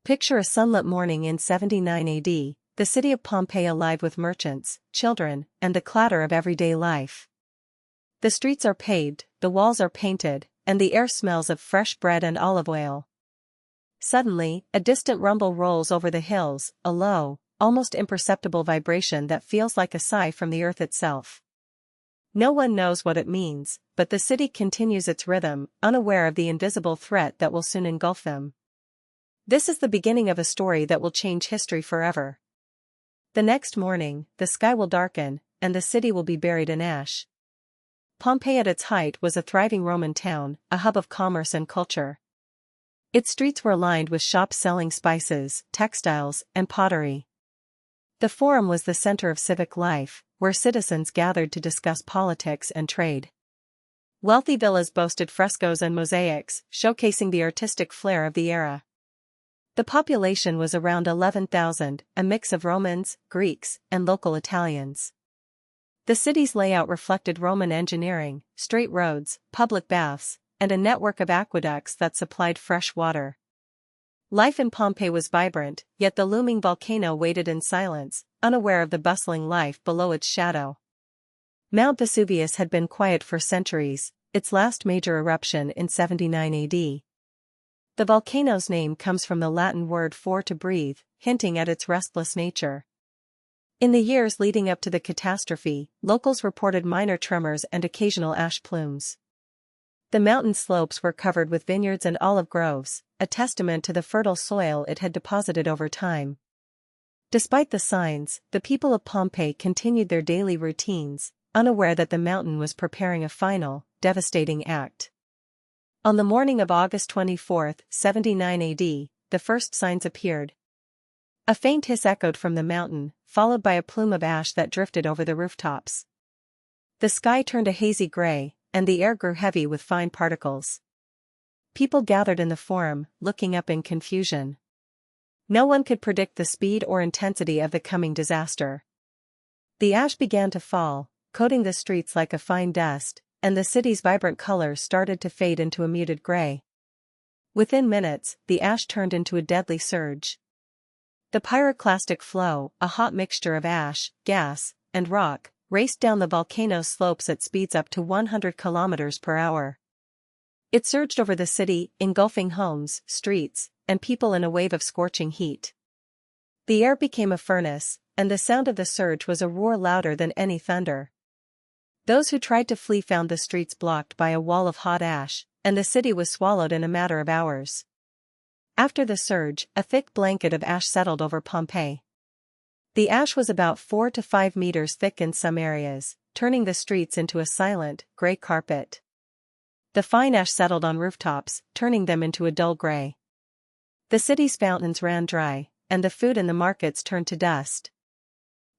Picture a sunlit morning in 79 AD, the city of Pompeii alive with merchants, children, and the clatter of everyday life. The streets are paved, the walls are painted, and the air smells of fresh bread and olive oil. Suddenly, a distant rumble rolls over the hills, a low, almost imperceptible vibration that feels like a sigh from the earth itself. No one knows what it means, but the city continues its rhythm, unaware of the invisible threat that will soon engulf them. This is the beginning of a story that will change history forever. The next morning, the sky will darken, and the city will be buried in ash. Pompeii at its height was a thriving Roman town, a hub of commerce and culture. Its streets were lined with shops selling spices, textiles, and pottery. The Forum was the center of civic life, where citizens gathered to discuss politics and trade. Wealthy villas boasted frescoes and mosaics, showcasing the artistic flair of the era. The population was around 11,000, a mix of Romans, Greeks, and local Italians. The city's layout reflected Roman engineering, straight roads, public baths, and a network of aqueducts that supplied fresh water. Life in Pompeii was vibrant, yet the looming volcano waited in silence, unaware of the bustling life below its shadow. Mount Vesuvius had been quiet for centuries, its last major eruption in 79 AD. The volcano's name comes from the Latin word for to breathe, hinting at its restless nature. In the years leading up to the catastrophe, locals reported minor tremors and occasional ash plumes. The mountain slopes were covered with vineyards and olive groves, a testament to the fertile soil it had deposited over time. Despite the signs, the people of Pompeii continued their daily routines, unaware that the mountain was preparing a final, devastating act. On the morning of August 24, 79 AD, the first signs appeared. A faint hiss echoed from the mountain, followed by a plume of ash that drifted over the rooftops. The sky turned a hazy gray, and the air grew heavy with fine particles. People gathered in the Forum, looking up in confusion. No one could predict the speed or intensity of the coming disaster. The ash began to fall, coating the streets like a fine dust, and the city's vibrant colors started to fade into a muted gray. Within minutes, the ash turned into a deadly surge. The pyroclastic flow, a hot mixture of ash, gas, and rock, raced down the volcano's slopes at speeds up to 100 kilometers per hour. It surged over the city, engulfing homes, streets, and people in a wave of scorching heat. The air became a furnace, and the sound of the surge was a roar louder than any thunder. Those who tried to flee found the streets blocked by a wall of hot ash, and the city was swallowed in a matter of hours. After the surge, a thick blanket of ash settled over Pompeii. The ash was about 4 to 5 meters thick in some areas, turning the streets into a silent, gray carpet. The fine ash settled on rooftops, turning them into a dull gray. The city's fountains ran dry, and the food in the markets turned to dust.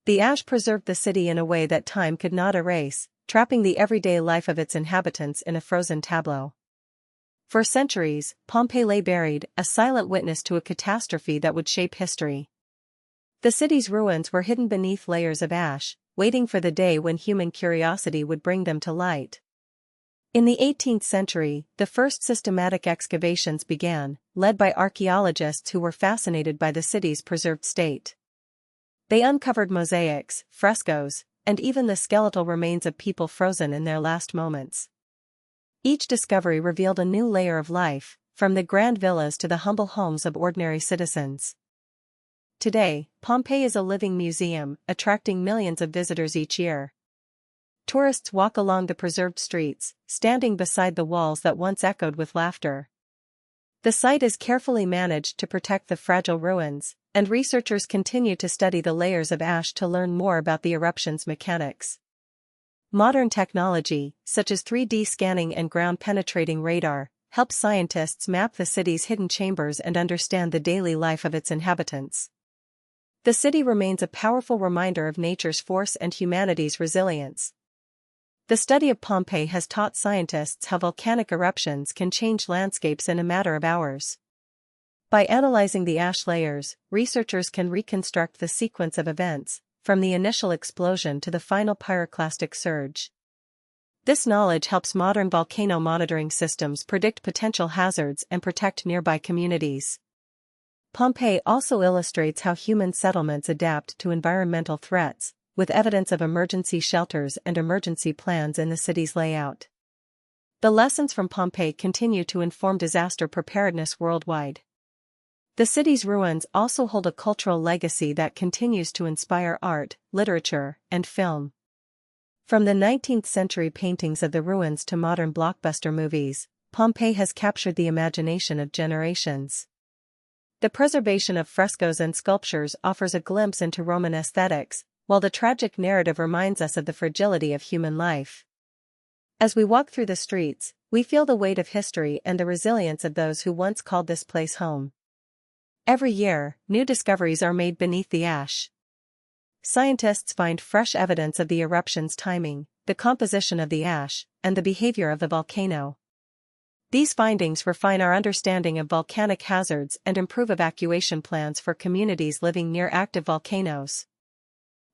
The ash preserved the city in a way that time could not erase, trapping the everyday life of its inhabitants in a frozen tableau. For centuries, Pompeii lay buried, a silent witness to a catastrophe that would shape history. The city's ruins were hidden beneath layers of ash, waiting for the day when human curiosity would bring them to light. In the 18th century, the first systematic excavations began, led by archaeologists who were fascinated by the city's preserved state. They uncovered mosaics, frescoes, and even the skeletal remains of people frozen in their last moments. Each discovery revealed a new layer of life, from the grand villas to the humble homes of ordinary citizens. Today, Pompeii is a living museum, attracting millions of visitors each year. Tourists walk along the preserved streets, standing beside the walls that once echoed with laughter. The site is carefully managed to protect the fragile ruins, and researchers continue to study the layers of ash to learn more about the eruption's mechanics. Modern technology, such as 3D scanning and ground-penetrating radar, helps scientists map the city's hidden chambers and understand the daily life of its inhabitants. The city remains a powerful reminder of nature's force and humanity's resilience. The study of Pompeii has taught scientists how volcanic eruptions can change landscapes in a matter of hours. By analyzing the ash layers, researchers can reconstruct the sequence of events, from the initial explosion to the final pyroclastic surge. This knowledge helps modern volcano monitoring systems predict potential hazards and protect nearby communities. Pompeii also illustrates how human settlements adapt to environmental threats, with evidence of emergency shelters and emergency plans in the city's layout. The lessons from Pompeii continue to inform disaster preparedness worldwide. The city's ruins also hold a cultural legacy that continues to inspire art, literature, and film. From the 19th century paintings of the ruins to modern blockbuster movies, Pompeii has captured the imagination of generations. The preservation of frescoes and sculptures offers a glimpse into Roman aesthetics, while the tragic narrative reminds us of the fragility of human life. As we walk through the streets, we feel the weight of history and the resilience of those who once called this place home. Every year, new discoveries are made beneath the ash. Scientists find fresh evidence of the eruption's timing, the composition of the ash, and the behavior of the volcano. These findings refine our understanding of volcanic hazards and improve evacuation plans for communities living near active volcanoes.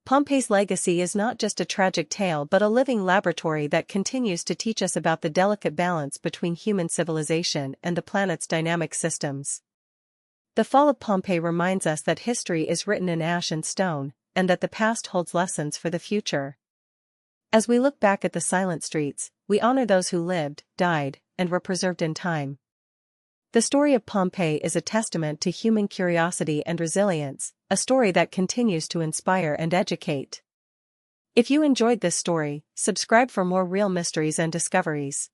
Pompeii's legacy is not just a tragic tale but a living laboratory that continues to teach us about the delicate balance between human civilization and the planet's dynamic systems. The fall of Pompeii reminds us that history is written in ash and stone, and that the past holds lessons for the future. As we look back at the silent streets, we honor those who lived, died, and were preserved in time. The story of Pompeii is a testament to human curiosity and resilience, a story that continues to inspire and educate. If you enjoyed this story, subscribe for more real mysteries and discoveries.